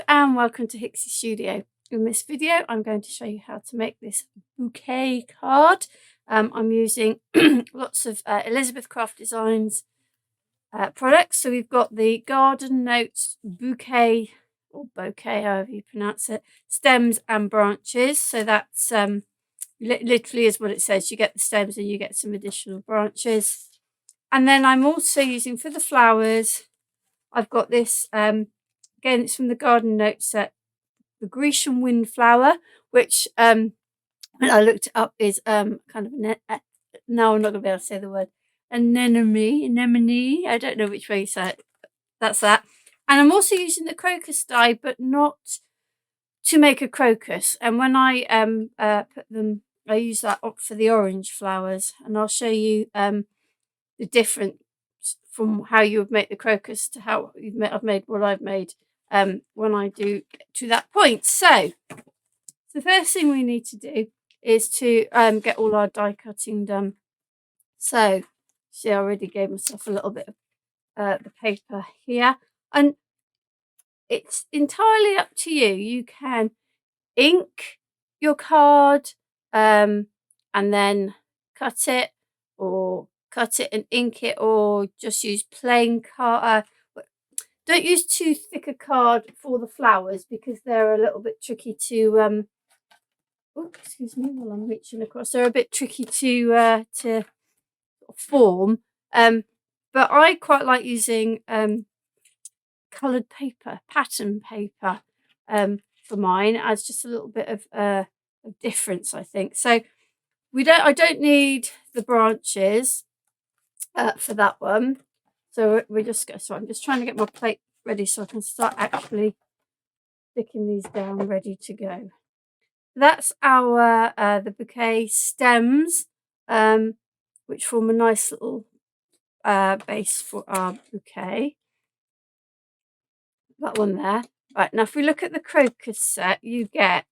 and welcome to Hixxy Studio. In this video I'm going to show you how to make this bouquet card. I'm using lots of Elizabeth Craft Designs products. So we've got the Garden Notes Bouquet, or Bouquet however you pronounce it, stems and branches. So that's literally is what it says. You get the stems and you get some additional branches. And then I'm also using for the flowers, I've got this again, it's from the Garden Notes set, the Grecian Windflower, which when I looked it up is kind of now I'm not gonna be able to say the word anemone. I don't know which way you say it. That's that. And I'm also using the crocus dye, but not to make a crocus. And when I put them, I use that for the orange flowers, and I'll show you the difference from how you would make the crocus to how I've made what I've made when I do get to that point. So the first thing we need to do is to get all our die cutting done. So see, I already gave myself a little bit of the paper here, and it's entirely up to you. You can ink your card and then cut it, or cut it and ink it, or just use plain card. Don't use too thick a card for the flowers because they're a little bit tricky to oh, excuse me while I'm reaching across. They're a bit tricky to form. But I quite like using coloured paper, pattern paper, for mine. It adds just a little bit of difference, I think. So I don't need the branches for that one. So I'm just trying to get my plate ready so I can start actually sticking these down ready to go. That's our the bouquet stems, which form a nice little base for our bouquet. That one there. Right, now if we look at the crocus set, you get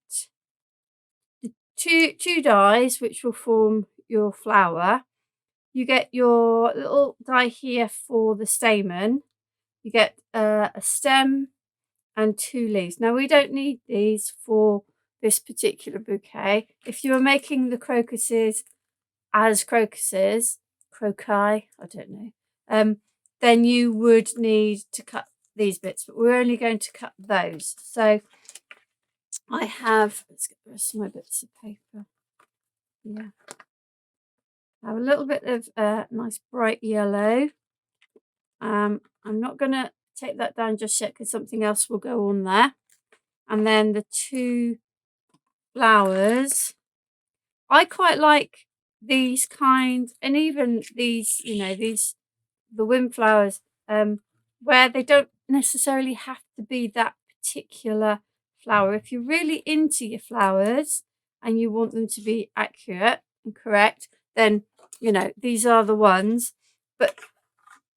the two dies which will form your flower. You get your little die here for the stamen. You get a stem and 2 leaves. Now we don't need these for this particular bouquet. If you were making the crocuses as crocuses, croci, I don't know, then you would need to cut these bits, but we're only going to cut those. So I have, let's get the rest of my bits of paper. Yeah. I have a little bit of nice bright yellow. I'm not going to take that down just yet because something else will go on there. And then the 2 flowers. I quite like these kind, and even these, you know, the windflowers, where they don't necessarily have to be that particular flower. If you're really into your flowers and you want them to be accurate and correct, then you know these are the ones. But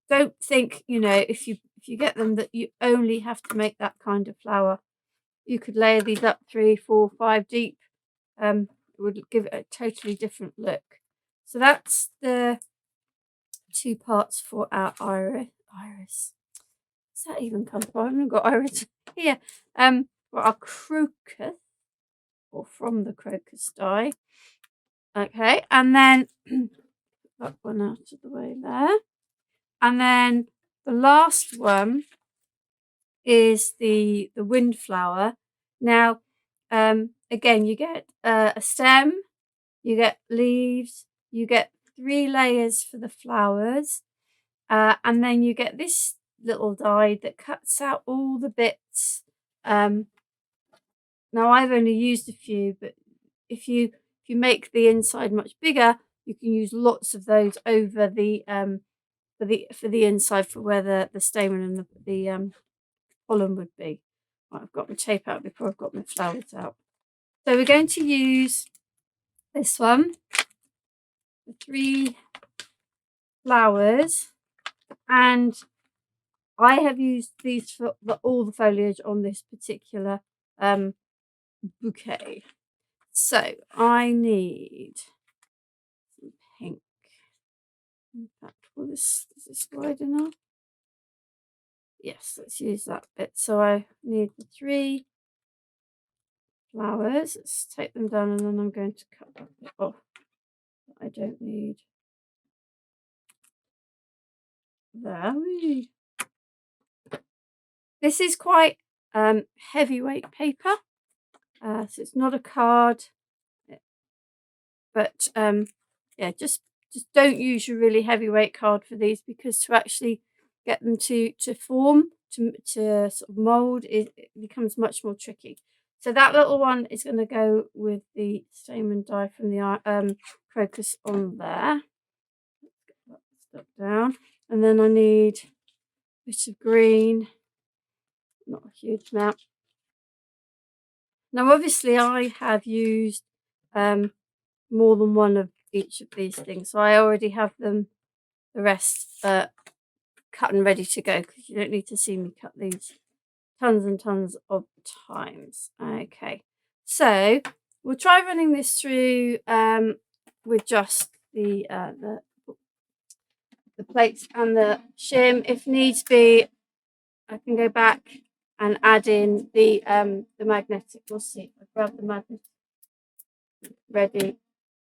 don't think, you know, if you get them that you only have to make that kind of flower. You could layer these up 3, 4, 5 deep. It would give it a totally different look. So that's the 2 parts for our iris. Does that even come from? I haven't got iris here. For our crocus, or from the crocus die. Okay, and then that one out of the way there. And then the last one is the windflower. Now, again, you get a stem, you get leaves, you get 3 layers for the flowers, and then you get this little die that cuts out all the bits. Now I've only used a few, but if you make the inside much bigger, you can use lots of those over the for the inside, for where the stamen and the pollen would be. Right, I've got my tape out before I've got my flowers out. So we're going to use this one, the 3 flowers, and I have used these for all the foliage on this particular bouquet. So I need some pink. In fact, is this wide enough? yes, let's use that bit. So I need the 3 flowers. Let's take them down, and then I'm going to cut that bit off that I don't need. There. This is quite heavyweight paper, so it's not a card, but yeah, just don't use your really heavyweight card for these, because to actually get them to form, to sort of mold, it becomes much more tricky. So that little one is going to go with the stamen die from the crocus on there. Let's get that stuck down, and then I need a bit of green, not a huge amount. Now obviously I have used more than one of each of these things, so I already have them, the rest cut and ready to go, because you don't need to see me cut these tons and tons of times. Okay, so we'll try running this through with just the plates and the shim. If needs be, I can go back and add in the magnetic. We'll see. I'll grab the magnet ready.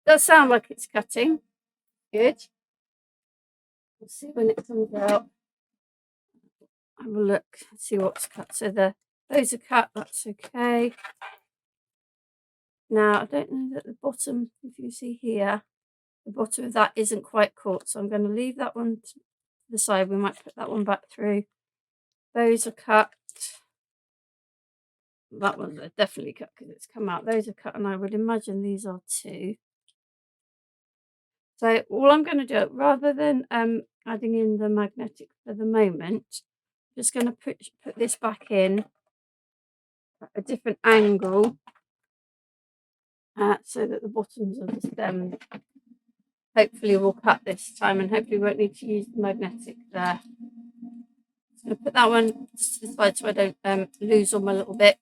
Does sound like it's cutting. Good. We'll see when it comes out. Have a look, see what's cut. So those are cut, that's okay. Now I don't know that the bottom, if you see here, the bottom of that isn't quite caught, so I'm going to leave that one to the side. We might put that one back through. Those are cut. That one's definitely cut because it's come out. Those are cut, and I would imagine these are too. So all I'm going to do, rather than adding in the magnetic for the moment, I'm just going to put this back in at a different angle, so that the bottoms of the stem hopefully will cut this time, and hopefully won't need to use the magnetic there. I'm going to put that one just to the side so I don't lose all my little bits.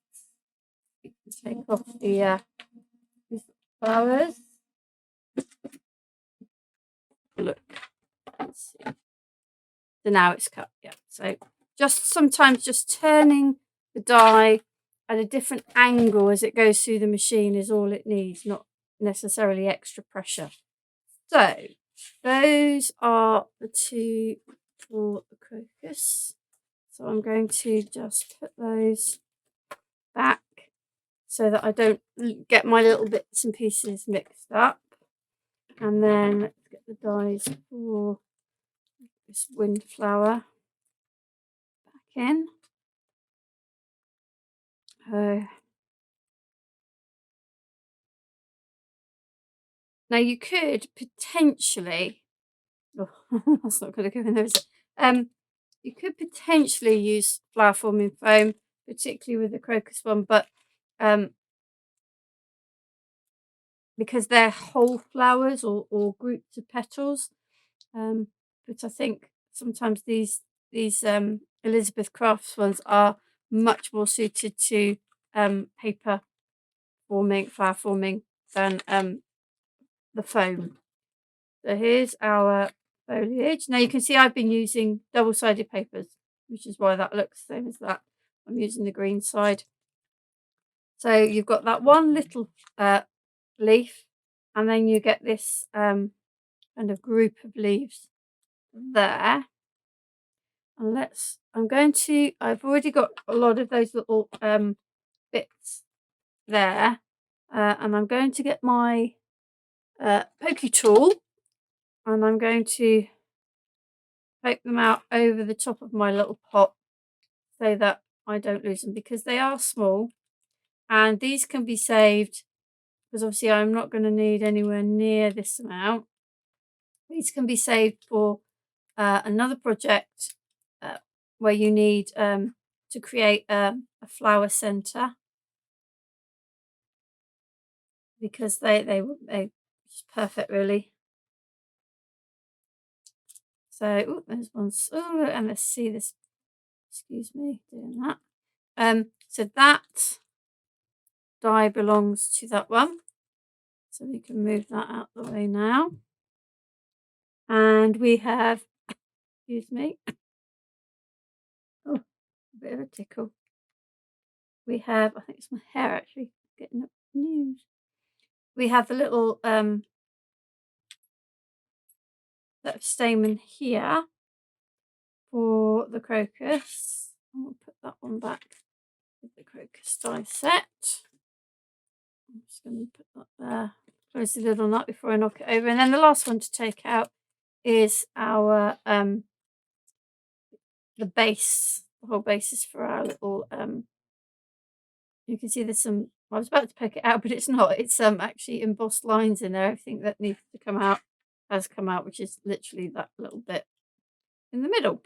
Take off the flowers. Look, let's see. So now it's cut. Yeah. So just sometimes just turning the die at a different angle as it goes through the machine is all it needs, not necessarily extra pressure. So those are the 2 for the crocus. So I'm going to just put those back so that I don't get my little bits and pieces mixed up. And then let's get the dies for this windflower back in. Now you could potentially, oh, that's not going to go in there, is it? You could potentially use flower forming foam, particularly with the crocus one, but because they're whole flowers or groups of petals, but I think sometimes these Elizabeth Crafts ones are much more suited to paper forming, flower forming than the foam. So here's our foliage. Now you can see I've been using double-sided papers, which is why that looks the same as that. I'm using the green side. So you've got that one little leaf, and then you get this kind of group of leaves there. And I've already got a lot of those little bits there, and I'm going to get my pokey tool, and I'm going to poke them out over the top of my little pot so that I don't lose them, because they are small, and these can be saved, because obviously I'm not going to need anywhere near this amount. These can be saved for another project where you need to create a flower center, because they just perfect really. So there's one. Oh, and let's see this. Excuse me, doing that. So that die belongs to that one. So we can move that out the way now. And we have, excuse me. Oh, a bit of a tickle. We have, I think it's my hair actually getting up news. We have the little that stamen here for the crocus. I'll put that one back with the crocus die set. I'm just going to put that there. Close the little nut before I knock it over. And then the last one to take out is our the base, the whole basis for our little you can see there's some, I was about to pick it out, but it's not. It's actually embossed lines in there. Everything that needs to come out has come out, which is literally that little bit in the middle.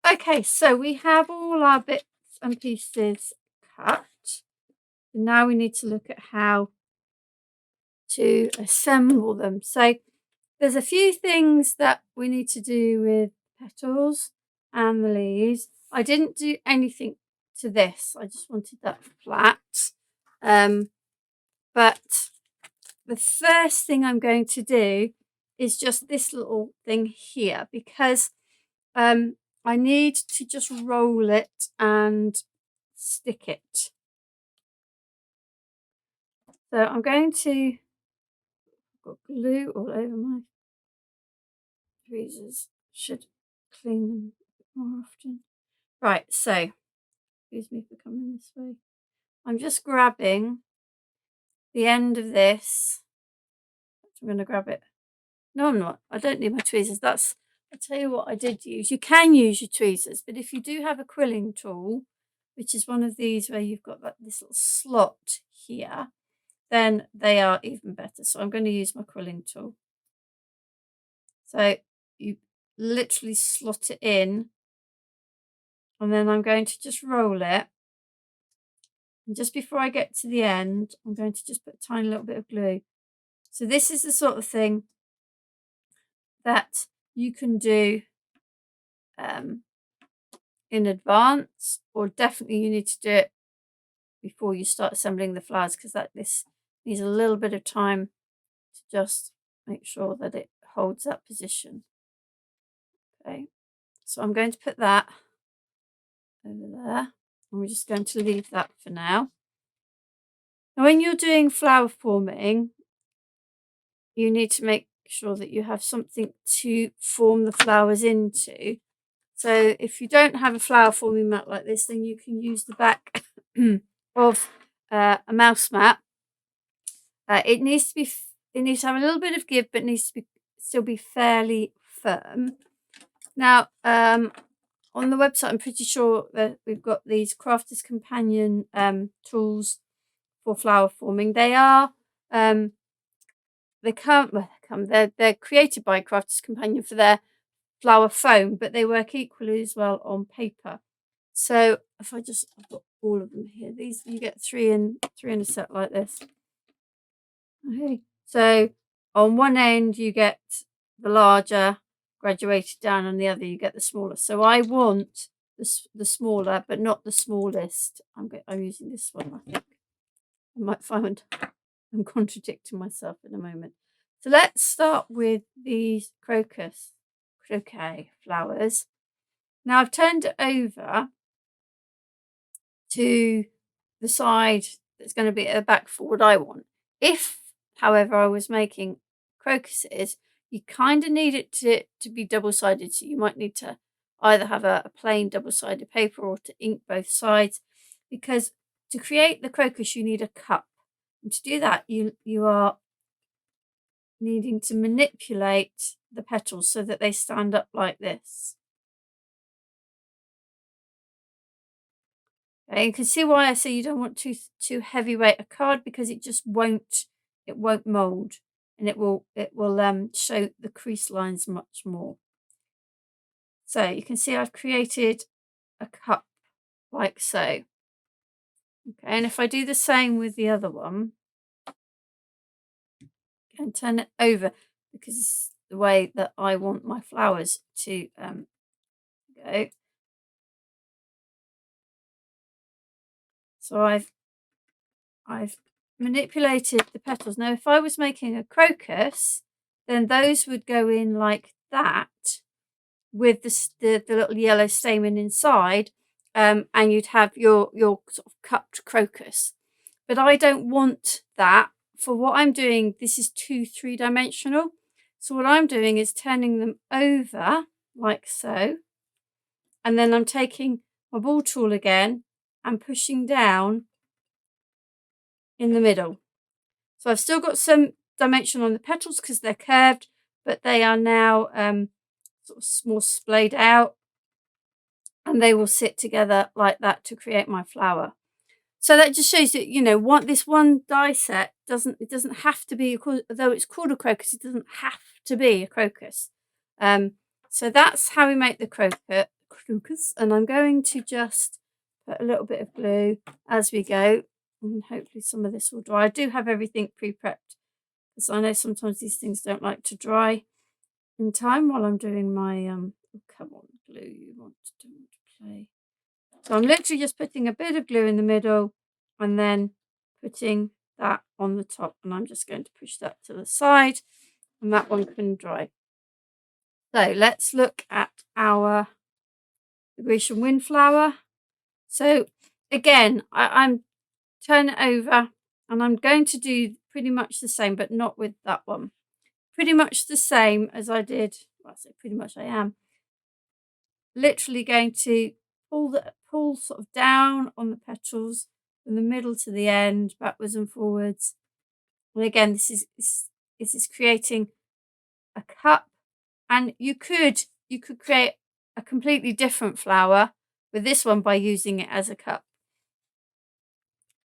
Okay, so we have all our bits and pieces cut. Now we need to look at how to assemble them. So there's a few things that we need to do with petals and the leaves. I didn't do anything to this. I just wanted that flat. But the first thing I'm going to do is just this little thing here, because I need to just roll it and stick it. So I'm going to, I've got glue all over my tweezers. Should clean them more often. Right, so excuse me for coming this way. I'm just grabbing the end of this. I'm going to grab it. No, I'm not. I don't need my tweezers. That's, I'll tell you what I did use. You can use your tweezers, but if you do have a quilling tool, which is one of these where you've got this little slot here, then they are even better. So I'm going to use my quilling tool. So you literally slot it in, and then I'm going to just roll it. And just before I get to the end, I'm going to just put a tiny little bit of glue. So this is the sort of thing that you can do in advance, or definitely you need to do it before you start assembling the flowers, because this needs a little bit of time to just make sure that it holds that position. Okay, so I'm going to put that over there, and we're just going to leave that for now. Now when you're doing flower forming, you need to make sure that you have something to form the flowers into. So if you don't have a flower forming mat like this, then you can use the back of a mouse mat. It needs to have a little bit of give, but needs to still be fairly firm. Now, on the website, I'm pretty sure that we've got these Crafter's Companion tools for flower forming. They are they're created by Crafter's Companion for their flower foam, but they work equally as well on paper. So if I've got all of them here. These you get three in a set like this. Okay, so on one end you get the larger graduated down, on the other you get the smaller. So I want the smaller, but not the smallest. I'm using this one. I think I might find I'm contradicting myself in a moment. So let's start with these croquet flowers. Now I've turned it over to the side that's going to be at the back for what I want. If, however, I was making crocuses, you kind of need it to be double-sided. So you might need to either have a plain double-sided paper or to ink both sides, because to create the crocus you need a cup. And to do that, you are needing to manipulate the petals so that they stand up like this. Okay, you can see why I say you don't want too heavyweight a card, because it just won't mold, and it will show the crease lines much more. So you can see I've created a cup like so. Okay, and if I do the same with the other one and turn it over, because it's the way that I want my flowers to go. So I've manipulated the petals. Now if I was making a crocus, then those would go in like that with the little yellow stamen inside, and you'd have your sort of cupped crocus. But I don't want that. For what I'm doing, this is 2 3-dimensional. So what I'm doing is turning them over like so, and then I'm taking my ball tool again and pushing down in the middle. So I've still got some dimension on the petals because they're curved, but they are now sort of more splayed out, and they will sit together like that to create my flower. So that just shows that, you know, this one die set doesn't have to be, though it's called a crocus, it doesn't have to be a crocus. So that's how we make the crocus. And I'm going to just put a little bit of glue as we go, and hopefully some of this will dry. I do have everything pre-prepped because I know sometimes these things don't like to dry in time while I'm doing my oh, come on, glue, you want to play. So I'm literally just putting a bit of glue in the middle and then putting that on the top, and I'm just going to push that to the side, and that one can dry. So let's look at our Grecian windflower. So again, I'm turning it over, and I'm going to do pretty much the same, but not with that one. Pretty much the same as I did. Well, I say pretty much, I am literally going to pull sort of down on the petals from the middle to the end, backwards and forwards. And again, this is creating a cup, and you could create a completely different flower with this one by using it as a cup.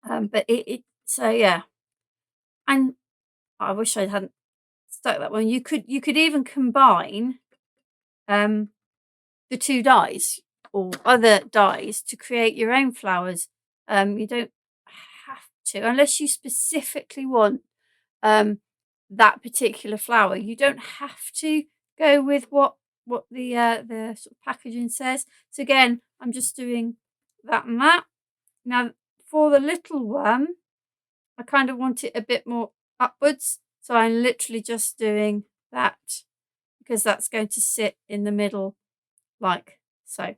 But so yeah, and I wish I hadn't stuck that one. You could even combine the 2 dies or other dies to create your own flowers. You don't have to, unless you specifically want that particular flower. You don't have to go with what the sort of packaging says. So again, I'm just doing that and that. Now for the little one, I kind of want it a bit more upwards, so I'm literally just doing that because that's going to sit in the middle like so.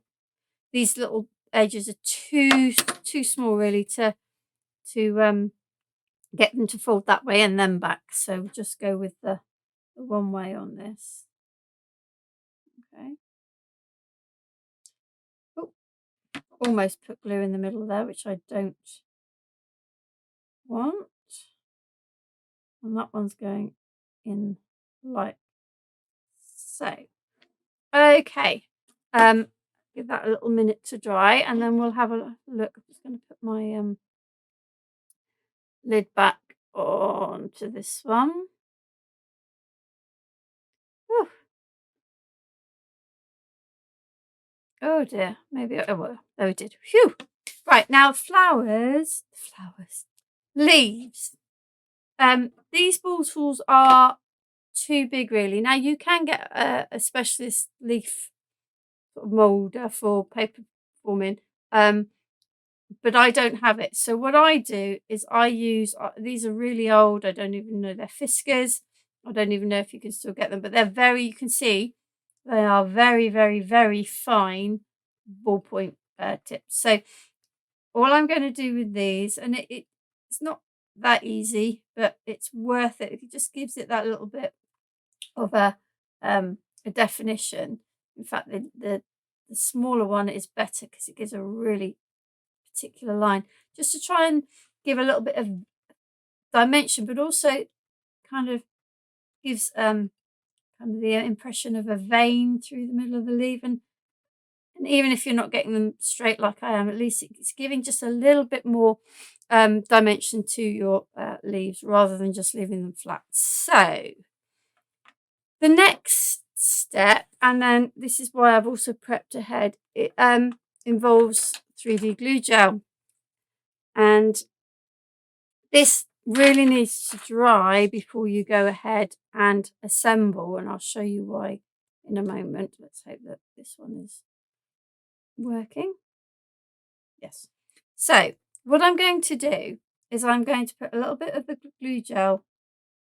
These little edges are too small really to get them to fold that way and then back. So we'll just go with the one way on this. Okay. Oh, almost put glue in the middle there, which I don't want. And that one's going in like so. Okay. Give that a little minute to dry, and then we'll have a look. I'm just going to put my lid back onto this one. Whew. Oh dear, maybe oh well, there we did. Phew. Right, now flowers, leaves. These ball tools are too big really. Now you can get a specialist leaf sort of moulder for paper forming, but I don't have it. So what I do is I use these are really old. I don't even know, they're Fiskars. I don't even know if you can still get them, but they're very, you can see they are very, very, very fine ballpoint tips. So all I'm going to do with these, and it's not that easy, but it's worth it. It just gives it that little bit of a definition. In fact, the smaller one is better because it gives a really particular line, just to try and give a little bit of dimension, but also kind of gives kind of the impression of a vein through the middle of the leaf. And even if you're not getting them straight like I am, at least it's giving just a little bit more dimension to your leaves rather than just leaving them flat. So the next step, and then this is why I've also prepped ahead, it involves 3D glue gel. And this really needs to dry before you go ahead and assemble, and I'll show you why in a moment. Let's hope that this one is working. Yes. So what I'm going to do is I'm going to put a little bit of the glue gel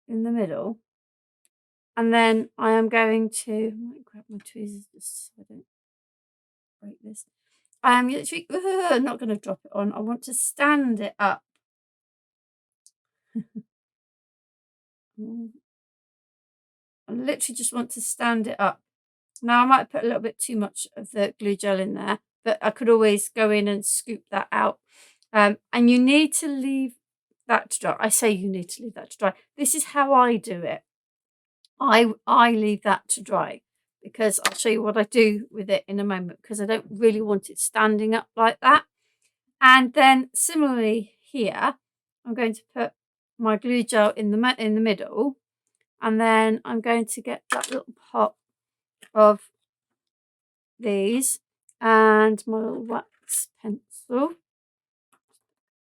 in the middle, and then I am going to, I might grab my tweezers just so I don't break this. I'm literally not going to drop it on. I want to stand it up. I literally just want to stand it up. Now I might put a little bit too much of the glue gel in there, but I could always go in and scoop that out. And you need to leave that to dry. I say you need to leave that to dry. This is how I do it. I leave that to dry because I'll show you what I do with it in a moment, because I don't really want it standing up like that. And then similarly here, I'm going to put my glue gel in the middle, and then I'm going to get that little pot of these and my little wax pencil.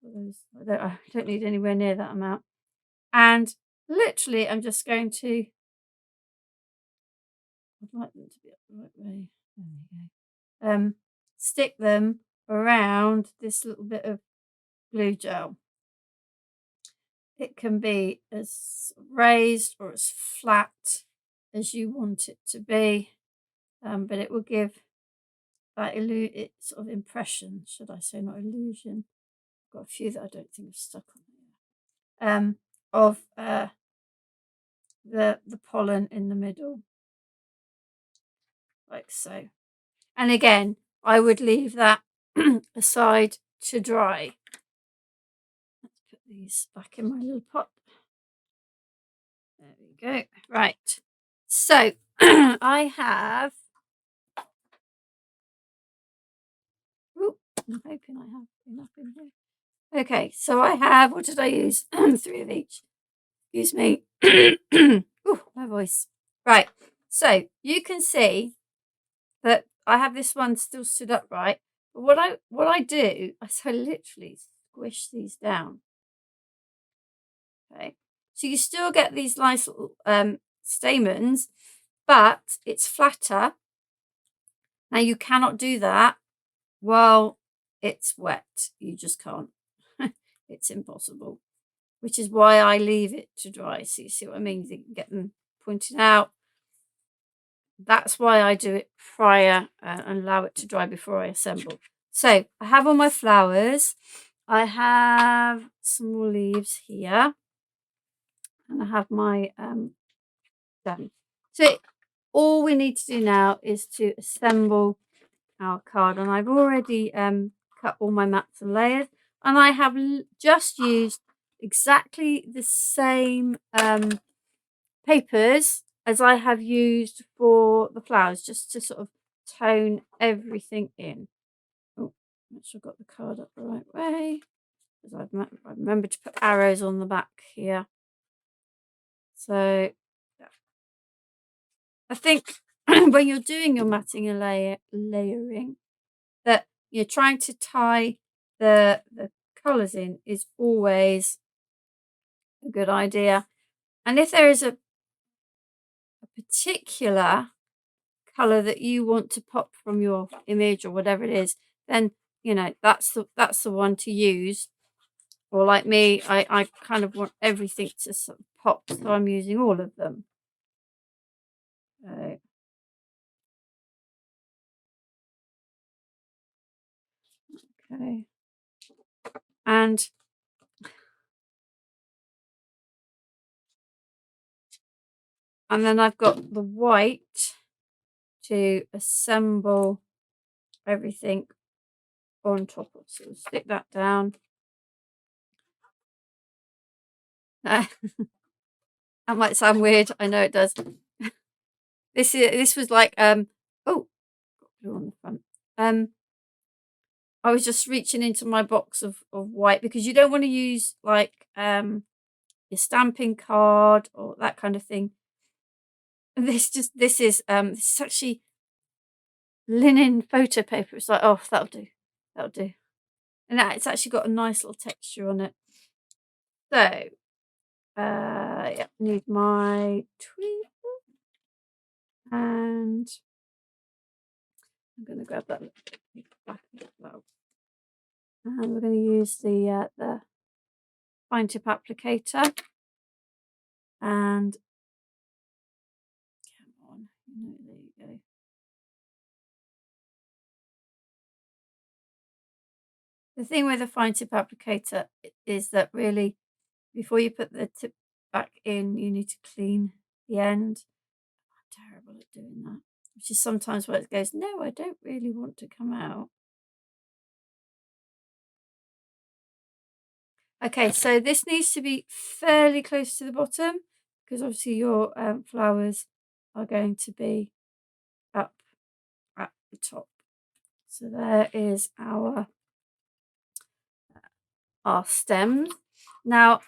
I don't need anywhere near that amount. And literally, I'm just going to, I'd like them to be up the right way. There we go. Stick them around this little bit of glue gel. It can be as raised or as flat as you want it to be, but it will give that sort of impression, should I say, not illusion. I've got a few that I don't think have stuck on there. Of the pollen in the middle, like so. And again, I would leave that aside to dry. Let's put these back in my little pot. There we go. Right. So I have. Ooh, I'm hoping I have enough in here. Okay, so I have. What did I use? 3 of each. Excuse me. Ooh, my voice. Right. So you can see that I have this one still stood upright. But what I do is I literally squish these down. Okay. So you still get these nice little stamens, but it's flatter. Now you cannot do that while it's wet. You just can't. It's impossible. Which is why I leave it to dry. So you see what I mean? You can get them pointed out. That's why I do it prior and allow it to dry before I assemble. So I have all my flowers. I have some more leaves here. And I have my stem. So all we need to do now is to assemble our card. And I've already cut all my mats and layers. And I have just used exactly the same papers as I have used for the flowers, just to sort of tone everything in. Oh, make sure I've got the card up the right way, because I remember to put arrows on the back here. So yeah. I think when you're doing your matting and layering, that you're trying to tie the colours in is always a good idea. And if there is a particular colour that you want to pop from your image or whatever it is, then you know that's the one to use. Or like me, I kind of want everything to sort of pop, so I'm using all of them. Okay. And then I've got the white to assemble everything on top of. So we'll stick that down. That might sound weird. I know it does. This was like oh, got blue on the front. I was just reaching into my box of white, because you don't want to use like your stamping card or that kind of thing. This is actually linen photo paper. It's like, oh, that'll do. And it's actually got a nice little texture on it. So yeah, need my tweezers, and I'm going to grab that back of the flower. And we're going to use the fine tip applicator. And come on, there you go. The thing with a fine tip applicator is that really, before you put the tip back in, you need to clean the end. I'm terrible at doing that, which is sometimes where it goes, no, I don't really want to come out. Okay, so this needs to be fairly close to the bottom because obviously your flowers are going to be up at the top. So there is our stems. Now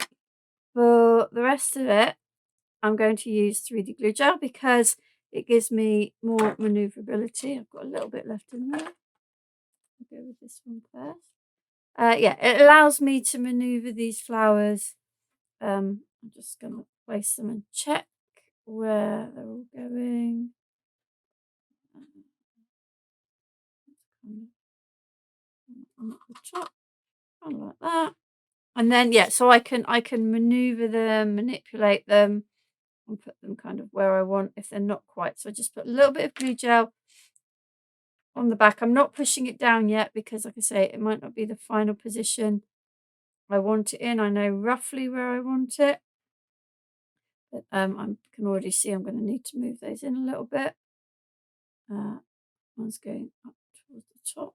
for the rest of it, I'm going to use 3D glue gel because it gives me more maneuverability. I've got a little bit left in there. I'll go with this one first. Yeah, it allows me to maneuver these flowers. I'm just going to place them and check where they're all going. On the top, kind of like that. And then yeah, so I can maneuver them, manipulate them, and put them kind of where I want if they're not quite. So I just put a little bit of glue gel on the back. I'm not pushing it down yet because, like I say, it might not be the final position I want it in. I know roughly where I want it, but I can already see I'm going to need to move those in a little bit. One's going up towards the top.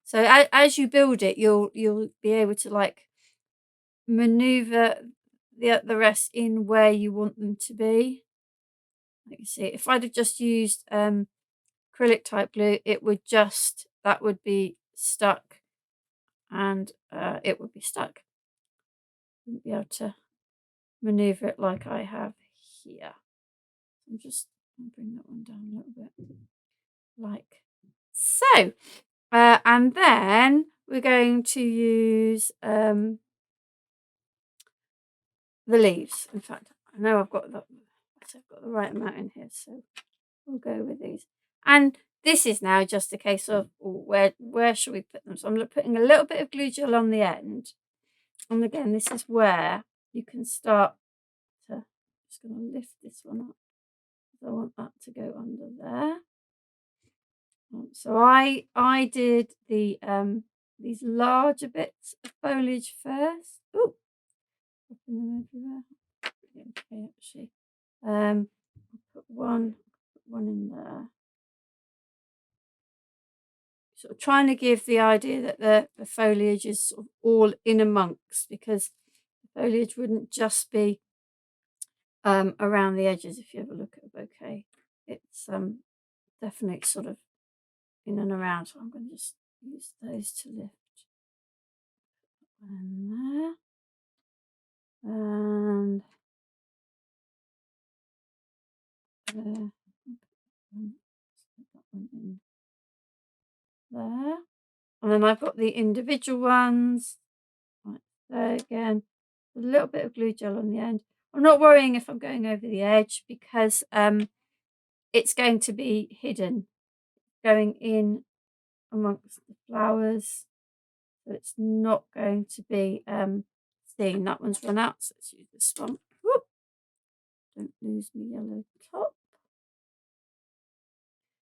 So as you build it, you'll be able to like maneuver the rest in where you want them to be. Like you see, if I'd have just used acrylic type glue, it would just, that would be stuck, and it would be stuck. Wouldn't be able to maneuver it like I have here. I'm just going to bring that one down a little bit, like so. And then we're going to use the leaves. In fact, I know I've got the right amount in here, so we'll go with these. And this is now just a case of where should we put them? So I'm putting a little bit of glue gel on the end, and again, this is where you can start to. Just going to lift this one up. I want that to go under there. So I did the these larger bits of foliage first. Ooh, popping them everywhere. Okay, actually, I'll put one in there. Sort of trying to give the idea that the foliage is sort of all in amongst, because the foliage wouldn't just be around the edges. If you ever look at a bouquet, it's definitely sort of in and around. So I'm going to just use those to lift. And there. And there. That one in there. And then I've got the individual ones. Right there again. A little bit of glue gel on the end. I'm not worrying if I'm going over the edge because it's going to be hidden, going in amongst the flowers. So it's not going to be seen. That one's run out, so let's use this one. Whoop. Don't lose my yellow top.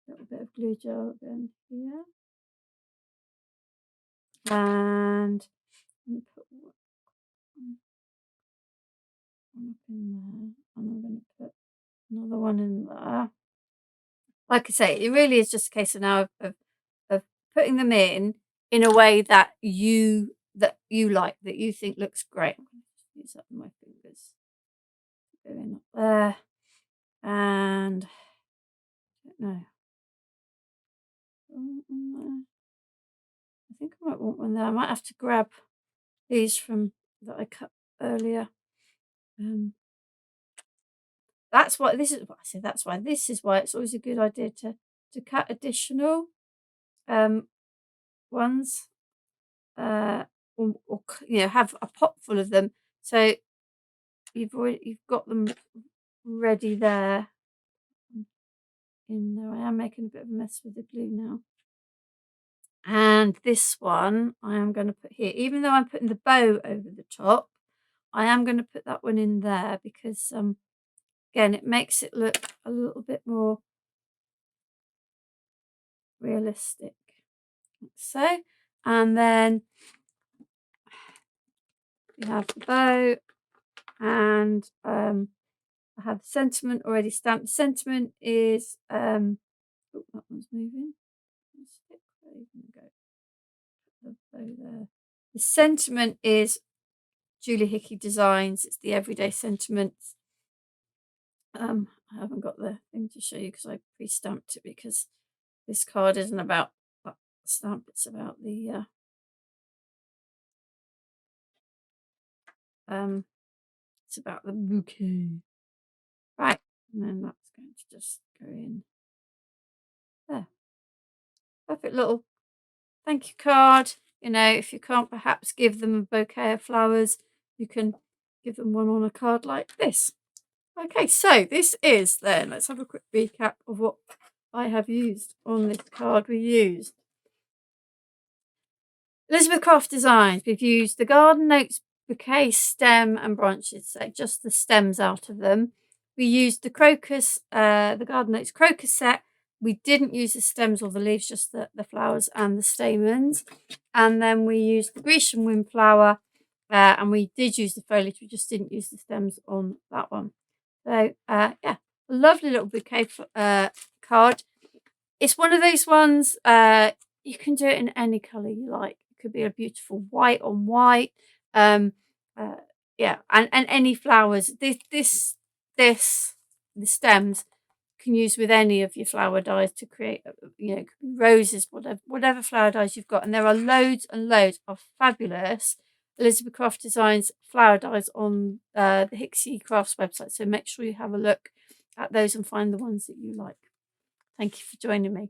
A little bit of glue gel again here. And I'm going to put one up in there. And I'm going to put another one in there. Like I say, it really is just a case of now of putting them in a way that you like, that you think looks great. I'm going to just use that with my fingers. Going up there, and I don't know. I think I might want one there. I might have to grab these from that I cut earlier. That's why this is. I say that's why this is why it's always a good idea to cut additional ones, or you know, have a pot full of them, so you've got them ready there. In there, I am making a bit of a mess with the glue now. And this one I am going to put here, even though I'm putting the bow over the top. I am going to put that one in there because again, it makes it look a little bit more realistic. Like so. And then we have the bow, and I have the sentiment already stamped. The sentiment is oh, that one's moving. The bow there. The sentiment is Julie Hickey Designs. It's the Everyday Sentiments. I haven't got the thing to show you because I pre-stamped it, because this card isn't about that stamp, it's about the it's about the bouquet. Right, and then that's going to just go in there. Perfect little thank you card. You know, if you can't perhaps give them a bouquet of flowers, you can give them one on a card like this. Okay, so this is then, let's have a quick recap of what I have used on this card. We used Elizabeth Craft Designs. We've used the Garden Notes bouquet stem and branches, so just the stems out of them. We used the crocus, the Garden Notes crocus set. We didn't use the stems or the leaves, just the flowers and the stamens. And then we used the Grecian windflower, and we did use the foliage. We just didn't use the stems on that one. So yeah, a lovely little bouquet card. It's one of those ones, you can do it in any colour you like. It could be a beautiful white on white. Yeah, and any flowers. The stems can use with any of your flower dies to create, you know, roses, whatever flower dies you've got. And there are loads and loads of fabulous Elizabeth Craft Designs flower dies on the Hixxycrafts website. So make sure you have a look at those and find the ones that you like. Thank you for joining me.